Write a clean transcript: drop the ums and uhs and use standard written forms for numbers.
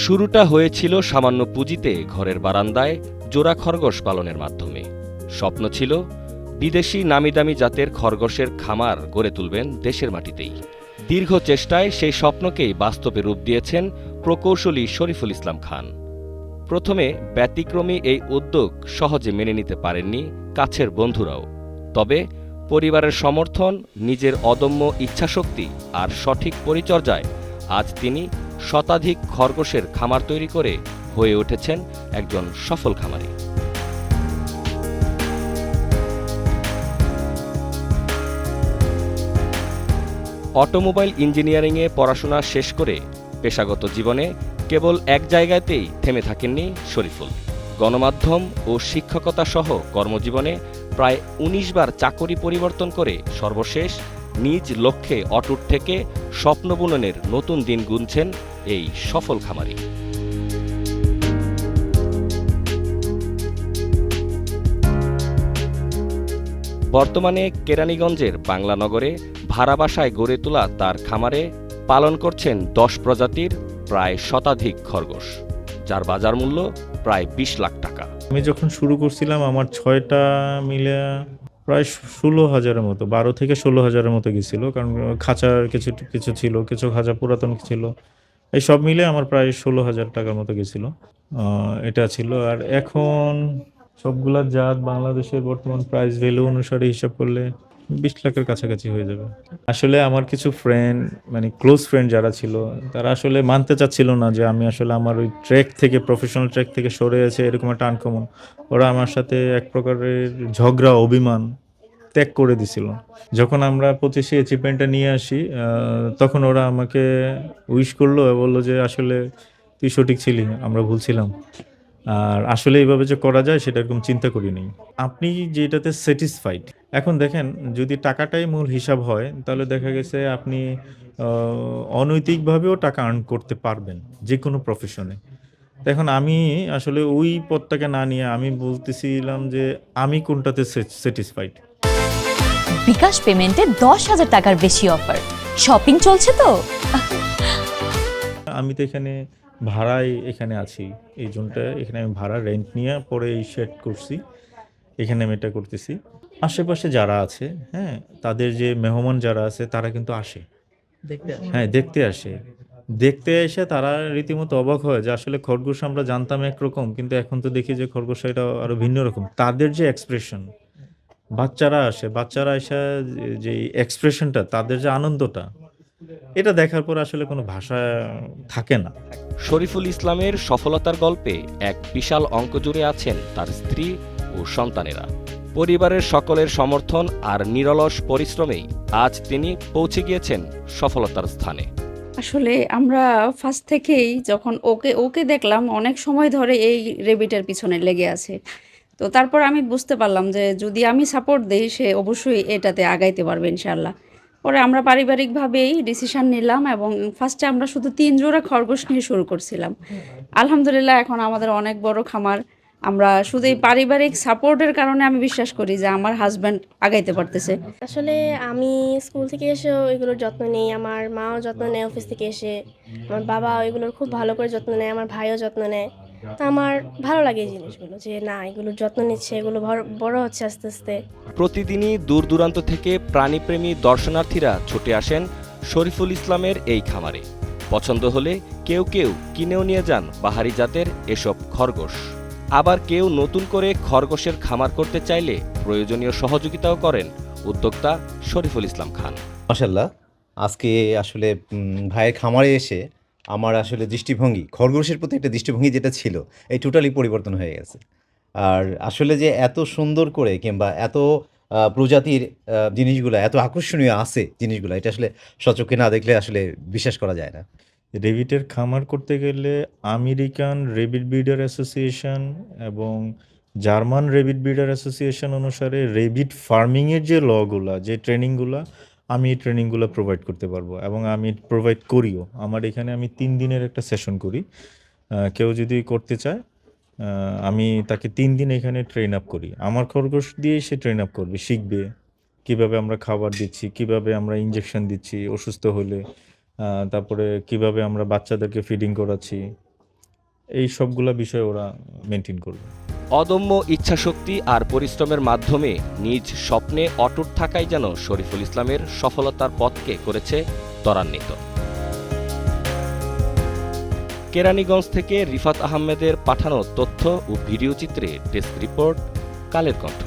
শুরুটা হয়েছিল সামান্য পুঁজিতে ঘরের বারান্দায় জোড়া খরগোশ পালনের মাধ্যমে। স্বপ্ন ছিল বিদেশি নামিদামি জাতের খরগোশের খামার গড়ে তুলবেন দেশের মাটিতেই। দীর্ঘ চেষ্টায় সেই স্বপ্নকেই বাস্তবে রূপ দিয়েছেন প্রকৌশলী শরীফুল ইসলাম খান। প্রথমে ব্যতিক্রমী এই উদ্যোগ সহজে মেনে নিতে পারেননি কাছের বন্ধুরাও। তবে পরিবারের সমর্থন, নিজের অদম্য ইচ্ছাশক্তি আর সঠিক পরিচর্যায় আজ তিনি শতাধিক খরগোশের খামার তৈরি করে হয়ে উঠেছেন একজন সফল খামারি। অটোমোবাইল ইঞ্জিনিয়ারিংয়ে পড়াশোনা শেষ করে পেশাগত জীবনে কেবল এক জায়গাতেই থেমে থাকেননি শরীফুল। গণমাধ্যম ও শিক্ষকতা সহ কর্মজীবনে প্রায় ১৯ বার চাকরি পরিবর্তন করে সর্বশেষ নিজ লক্ষ্যে অটুট থেকে স্বপ্ন বুননের নতুন দিন গুনছেন এই সফল খামারি। বর্তমানে কেরানীগঞ্জের বাংলানগরে ভাড়া বাসায় গড়ে তোলা তার খামারে পালন করছেন ১০ প্রজাতির প্রায় শতাধিক খরগোশ, যার বাজার মূল্য প্রায় ২০ লাখ টাকা। আমি যখন শুরু করছিলাম আমার ৬টা মিলে প্রায় ১৬,০০০-এর মতো, ১২ থেকে ১৬,০০০-এর মতো গেছিল। কারণ খাঁচার কিছু কিছু ছিল, কিছু খাঁচা পুরাতন ছিল। এই সব মিলে আমার প্রায় ১৬,০০০ টাকার মতো গেছিল। এটা ছিল। আর এখন সবগুলা জাত বাংলাদেশের বর্তমান প্রাইস ভ্যালু অনুসারে হিসাব করলে ২০ লাখের কাছাকাছি হয়ে যাবে। আসলে আমার কিছু ফ্রেন্ড, মানে ক্লোজ ফ্রেন্ড যারা ছিল, তারা আসলে মানতে চাচ্ছিল না যে আমি আসলে আমার ওই ট্রেক থেকে, প্রফেশনাল ট্রেক থেকে সরে আছে এরকম একটা আনকমন। ওরা আমার সাথে এক প্রকারের ঝগড়া, অভিমান ত্যাগ করে দিছিল। যখন আমরা ২৫-এ অ্যাচিভমেন্টটা নিয়ে আসি, তখন ওরা আমাকে উইশ করলো, বললো যে আসলে তুই সঠিক ছিলি, আমরা ভুল ছিলাম। আর আসলে এইভাবে যে করা যায় সেটা এরকম চিন্তা করিনি। আপনি যেটাতে স্যাটিসফাইড, এখন দেখেন যদি টাকাটাই মূল হিসাব হয় তাহলে দেখা গেছে আপনি অনৈতিকভাবেও টাকা আর্ন করতে পারবেন যে কোনো প্রফেশনে। এখন আমি আসলে ওই পথটাকে না নিয়ে আমি বলতেছিলাম যে আমি কোনটাতে স্যাটিসফাইড। বিকাশ পেমেন্টে ১০,০০০ টাকার বেশি অফার, শপিং চলছে তো। আমি তো এখানে ভাড়ায় এখানে আছি, এই জোনটা এখানে আমি ভাড়া রেন্ট নিয়ে পরে এই শেড করছি, এখানে আমি এটা করতেছি। আশেপাশে যারা আছে, হ্যাঁ, তাদের যে মেহমান যারা আছে তারা কিন্তু আসে, হ্যাঁ, দেখতে আসে। দেখতে এসে তারা রীতিমতো অবাক হয় যে আসলে খরগোশ আমরা জানতাম একরকম, কিন্তু এখন তো দেখি যে খরগোশ এটা আরো ভিন্ন রকম। তাদের যে এক্সপ্রেশন, বাচ্চারা এসে যে এক্সপ্রেশনটা, তাদের যে আনন্দটা, এটা দেখার পর আসলে কোনো ভাষা থাকে না। শরীফুল ইসলামের সফলতার গল্পে এক বিশাল অঙ্ক জুড়ে আছেন তার স্ত্রী ও সন্তানেরা। পরিবারের সকলের সমর্থন আর নিরলস পরিশ্রমেই আজ তিনি পৌঁছে গিয়েছেন সফলতার স্থানে। আসলে আমরা ফার্স্ট থেকেই যখন ওকে দেখলাম অনেক সময় ধরে এই রেবিটের পিছনে লেগে আছে। তো তারপর আমি বুঝতে পারলাম যে যদি আমি সাপোর্ট দেই সে অবশ্যই এটাতে আগাইতে পারবে ইনশাআল্লাহ। পরে আমরা পারিবারিকভাবেই ডিসিশন নিলাম এবং ফার্স্টে আমরা শুধু ৩ জোড়া খরগোশ নিয়ে শুরু করছিলাম। আলহামদুলিল্লাহ এখন আমাদের অনেক বড় খামার। আমরা শুধু এই পারিবারিক সাপোর্টের কারণে আমি বিশ্বাস করি যে আমার হাজব্যান্ড আগাইতে পারতেছে। আসলে আমি স্কুল থেকে এসেও এগুলোর যত্ন নিই, আমার মাও যত্ন নেয় অফিস থেকে এসে, আমার বাবা এগুলোর খুব ভালো করে যত্ন নেয়, আমার ভাইও যত্ন নেয়। তো আমার ভালো লাগে এই জিনিসগুলো, যে না এগুলোর যত্ন নিচ্ছে, এগুলো বড় হচ্ছে আস্তে আস্তে। প্রতিদিনই দূর দূরান্ত থেকে প্রাণীপ্রেমী দর্শনার্থীরা ছুটে আসেন শরীফুল ইসলামের এই খামারে। পছন্দ হলে কেউ কেউ কিনেও নিয়ে যান বাহারি জাতের এসব খরগোশ। আবার কেউ নতুন করে খরগোশের খামার করতে চাইলে প্রয়োজনীয় সহযোগিতাও করেন উদ্যোক্তা শরীফুল ইসলাম খান। মাশাআল্লাহ, আজকে আসলে ভাইয়ের খামারে এসে আমার আসলে দৃষ্টিভঙ্গি, খরগোশের প্রতি একটা দৃষ্টিভঙ্গি যেটা ছিল, এই টোটালি পরিবর্তন হয়ে গেছে। আর আসলে যে এত সুন্দর করে কিংবা এত প্রজাতির জিনিসগুলো এত আকর্ষণীয় আছে জিনিসগুলো, এটা আসলে স্বচক্ষে না দেখলে আসলে বিশ্বাস করা যায় না। রেবিটের খামার করতে গেলে আমেরিকান রেবিট ব্রিডার অ্যাসোসিয়েশন এবং জার্মান রেবিট ব্রিডার অ্যাসোসিয়েশন অনুসারে রেবিট ফার্মিংয়ের যে লগুলা, যে ট্রেনিংগুলা, আমি এই ট্রেনিংগুলো প্রোভাইড করতে পারবো এবং আমি প্রোভাইড করিও। আমার এখানে আমি ৩ দিনের একটা সেশন করি। কেউ যদি করতে চায়, আমি তাকে ৩ দিন এখানে ট্রেন আপ করি। আমার খরগোশ দিয়েই সে ট্রেন আপ করবে, শিখবে কীভাবে আমরা খাবার দিচ্ছি, কীভাবে আমরা ইনজেকশন দিচ্ছি অসুস্থ হলে, তারপরে কিভাবে আমরা বাচ্চাদেরকে ফিডিং করাচ্ছি, এই সবগুলা বিষয় ওরা মেনটেন করবে। অদম্য ইচ্ছাশক্তি আর পরিশ্রমের মাধ্যমে নিজ স্বপ্নে অটুট থাকাই যেন শরীফুল ইসলামের সফলতার পথকে করেছে ত্বরান্বিত। কেরানীগঞ্জ থেকে রিফাত আহমেদের পাঠানো তথ্য ও ভিডিওচিত্রে ডেস্ক রিপোর্ট, কালের কণ্ঠ।